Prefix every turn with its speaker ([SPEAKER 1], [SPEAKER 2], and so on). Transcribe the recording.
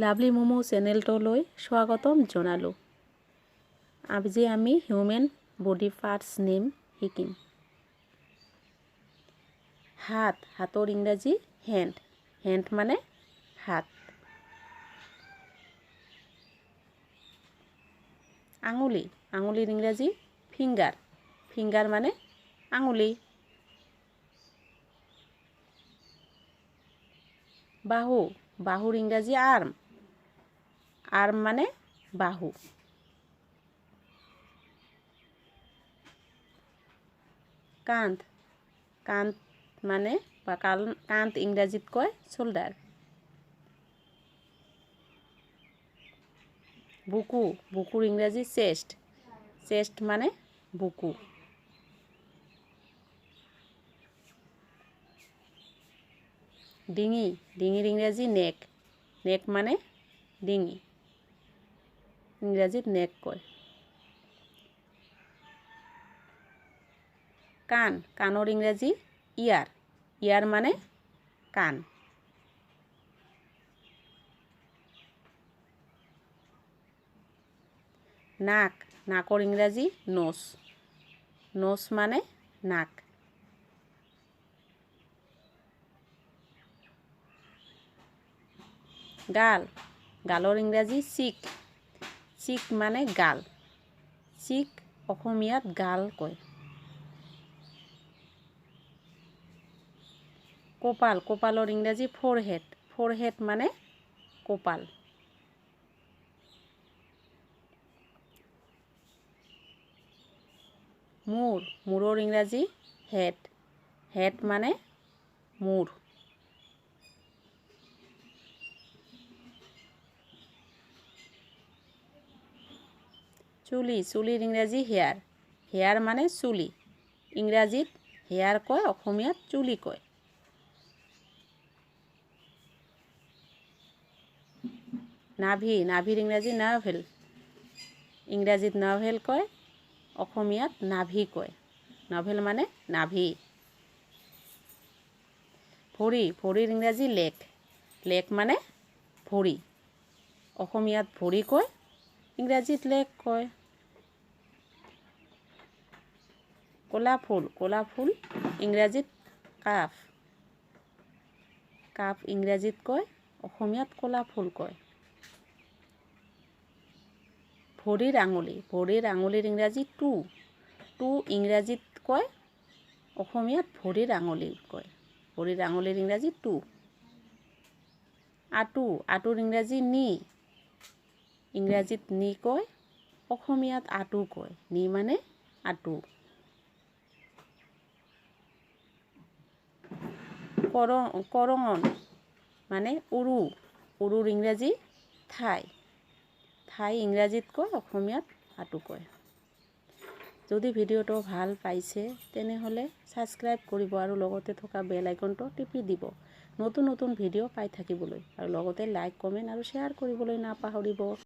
[SPEAKER 1] Lovely momo চেনেলটোলৈ স্বাগতম জনালোঁ। আজি আমি হিউমেন বডি পাৰ্টছ নেম শিকিম। হাত, হাতৰ ইংৰাজী হেণ্ড, হেণ্ড মানে হাত। আঙুলি, আঙুলিৰ ইংৰাজী ফিংগাৰ, ফিংগাৰ মানে আঙুলি। বাহু, বাহুৰ ইংৰাজী আৰ্ম, আৰ্ম মানে বাহু। কান্ধ, কান্ধ মানে বা কান্ধ ইংৰাজীত কয় শোল্ডাৰ। বুকু, বুকুৰ ইংৰাজী চেষ্ট, চেষ্ট মানে বুকু। ডিঙি, ডিঙিৰ ইংৰাজী নেক, নেক মানে ডিঙি, ইংৰাজীত নেক কয়। কাণ, কাণৰ ইংৰাজী ইয়াৰ, ইয়াৰ মানে কাণ। নাক, নাকৰ ইংৰাজী নোজ, নোজ মানে নাক। গাল, গালৰ ইংৰাজী চিক, চিক মানে গাল, চিক অসমীয়াত গাল কয়। কপাল, কপালৰ ইংৰাজী ফৰহেড, ফৰহেড মানে কপাল। মূৰ, মূৰৰ ইংৰাজী হেড, হেড মানে মূৰ। চুলি, চুলিৰ ইংৰাজী হেয়াৰ, হেয়াৰ মানে চুলি, ইংৰাজীত হেয়াৰ কয়, অসমীয়াত চুলি কয়। নাভি, নাভিৰ ইংৰাজী নাভেল, ইংৰাজীত নাভেল কয়, অসমীয়াত নাভি কয়, নাভেল মানে নাভি। ভৰি, ভৰিৰ ইংৰাজী লেগ, লেগ মানে ভৰি, অসমীয়াত ভৰি কয়, ইংৰাজীত লেগ কয়। কলা ফুল, কলা ফুল ইংৰাজীত কাফ, কাফ ইংৰাজীত কয়, অসমীয়াত কলা ফুল কয়। ভৰিৰ আঙুলি, ভৰিৰ আঙুলিৰ ইংৰাজী টু, টু ইংৰাজীত কয়, অসমীয়াত ভৰিৰ আঙুলি কয়, ভৰিৰ আঙুলিৰ ইংৰাজী টু। আঁঠু, আঁঠুৰ ইংৰাজী নি, ইংৰাজীত নি কয়, অসমীয়াত আঁঠু কয়, নি মানে আঁঠু। কৰঙণ মানে উৰু, উৰুৰ ইংৰাজী থাই, থাই ইংৰাজীত কয়, অসমীয়াত আঁঠু কয়। যদি ভিডিঅ'টো ভাল পাইছে তেনেহ'লে ছাবস্ক্ৰাইব কৰিব আৰু লগতে থকা বেল আইকনটো টিপি দিব, নতুন নতুন ভিডিঅ' পাই থাকিবলৈ, আৰু লগতে লাইক, কমেণ্ট আৰু শ্বেয়াৰ কৰিবলৈ নাপাহৰিব।